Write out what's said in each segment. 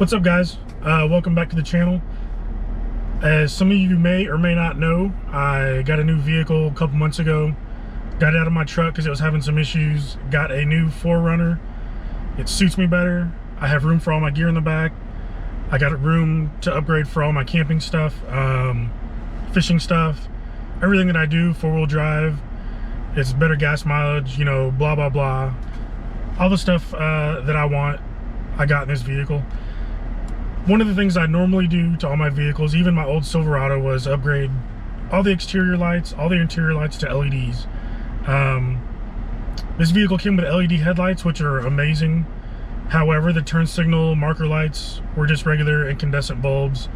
What's up, guys? Welcome back to the channel. As some of you may or may not know, I got a new vehicle a couple months ago. Got it out of my truck because it was having some issues. Got a new 4runner. It suits me better. I have room for all my gear in the back. I got room to upgrade for all my camping stuff, fishing stuff, everything that I do, 4-wheel drive. It's better gas mileage, you know, blah, blah, blah. All the stuff that I want, I got in this vehicle. One of the things I normally do to all my vehicles, even my old Silverado, was upgrade all the exterior lights, all the interior lights to LEDs. This vehicle came with LED headlights, which are amazing. However, the turn signal marker lights were just regular incandescent bulbs.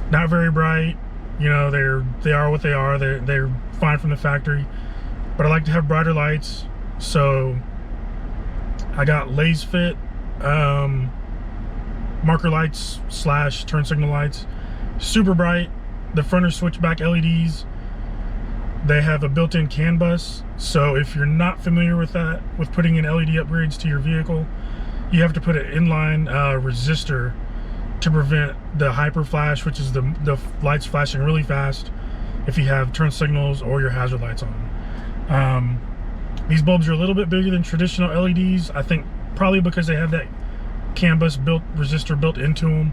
Not very bright. You know, they are what they are. They're fine from the factory. But I like to have brighter lights, so I got Lasfit marker lights / turn signal lights. Super bright. The front are switchback LEDs. They have a built-in CAN bus, so if you're not familiar with that, with putting in LED upgrades to your vehicle, you have to put an inline resistor to prevent the hyper flash, which is the lights flashing really fast if you have turn signals or your hazard lights on. These bulbs are a little bit bigger than traditional LEDs, I think probably because they have that CAN bus resistor built into them,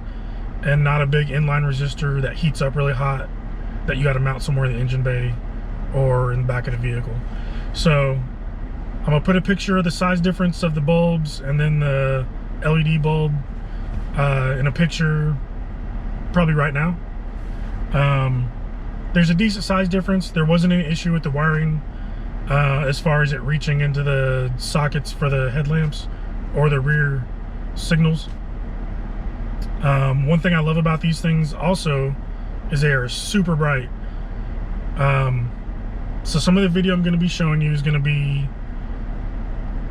and not a big inline resistor that heats up really hot that you got to mount somewhere in the engine bay or in the back of the vehicle. So I'm gonna put a picture of the size difference of the bulbs and then the LED bulb in a picture probably right now. There's a decent size difference. There wasn't any issue with the wiring as far as it reaching into the sockets for the headlamps or the rear signals. One thing I love about these things also is they are super bright. So some of the video I'm going to be showing you is going to be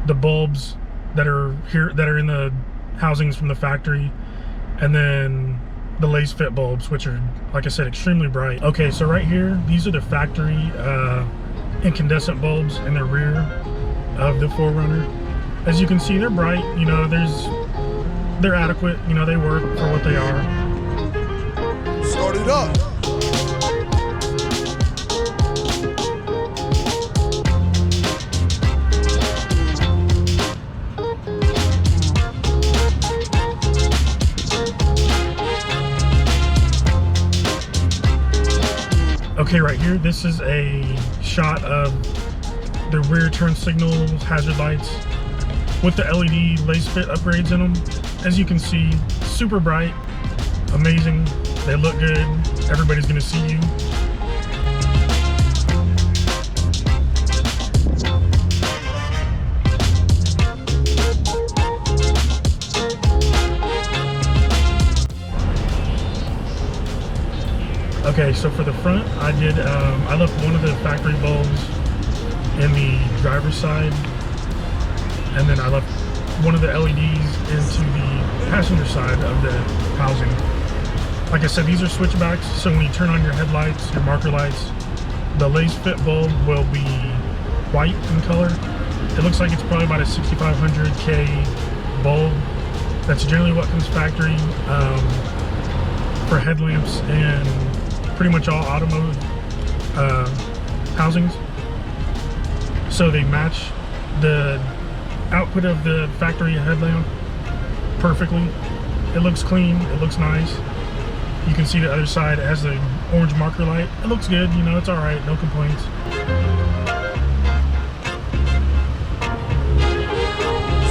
the bulbs that are here, that are in the housings from the factory, and then the Lasfit bulbs, which are, like I said, extremely bright. Okay, so right here, these are the factory incandescent bulbs in the rear of the 4runner. As you can see, they're bright. You know, they're adequate. You know, they work for what they are. Start it up. Okay, right here, this is a shot of the rear turn signal hazard lights with the LED Lasfit upgrades in them. As you can see, super bright, amazing. They look good. Everybody's gonna see you. Okay, so for the front, I left one of the factory bulbs in the driver's side, and then I left one of the LEDs into the passenger side of the housing. Like I said, these are switchbacks, so when you turn on your headlights, your marker lights, the Lasfit bulb will be white in color. It looks like it's probably about a 6500K bulb. That's generally what comes factory for headlamps and pretty much all automotive housings. So they match the output of the factory headlamp perfectly. It looks clean, it looks nice. You can see the other side, it has the orange marker light. It looks good, you know, it's all right, no complaints.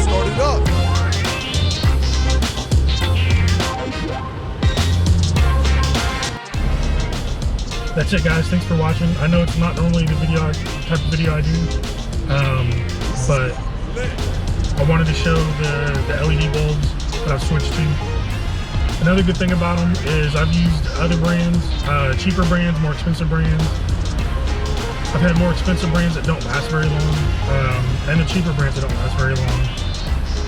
Start it up. That's it, guys. Thanks for watching. I know it's not normally the type of video I do, but I wanted to show the LED bulbs that I've switched to. Another good thing about them is I've used other brands, cheaper brands, more expensive brands. I've had more expensive brands that don't last very long, and the cheaper brands that don't last very long.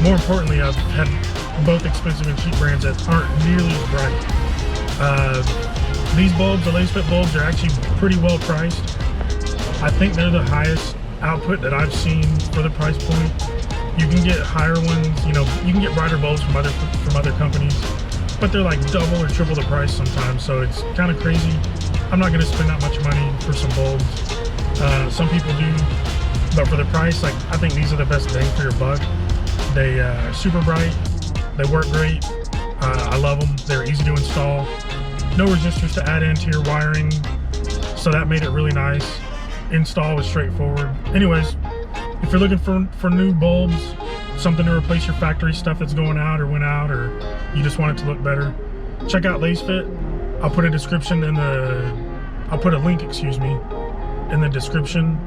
More importantly, I've had both expensive and cheap brands that aren't nearly as bright. These bulbs, the Lasfit bulbs, are actually pretty well priced. I think they're the highest output that I've seen for the price point. You can get higher ones, you know, you can get brighter bulbs from other companies. but they're like double or triple the price sometimes, so it's kind of crazy. I'm not gonna spend that much money for some bulbs. Some people do, but for the price, like, I think these are the best bang for your buck. They are super bright, they work great. I love them. They're easy to install. No resistors to add into your wiring, so that made it really nice. Install was straightforward. Anyways, if you're looking for new bulbs, something to replace your factory stuff that's going out or went out, or you just want it to look better, check out Lasfit. I'll put a description in the, I'll put a link, excuse me, in the description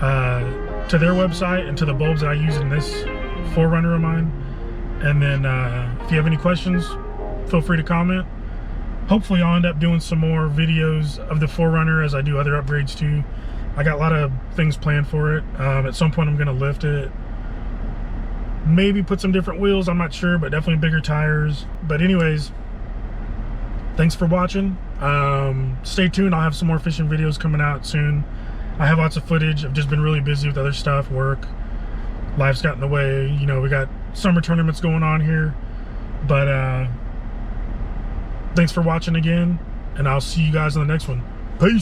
to their website and to the bulbs that I use in this 4runner of mine. And then if you have any questions, feel free to comment. Hopefully I'll end up doing some more videos of the 4runner as I do other upgrades too. I got a lot of things planned for it. At some point I'm gonna lift it, maybe put some different wheels, I'm not sure, but definitely bigger tires. But anyways, thanks for watching. Stay tuned, I'll have some more fishing videos coming out soon. I have lots of footage. I've just been really busy with other stuff, work, life's got in the way. You know, we got summer tournaments going on here. But thanks for watching again, and I'll see you guys in the next one. Peace.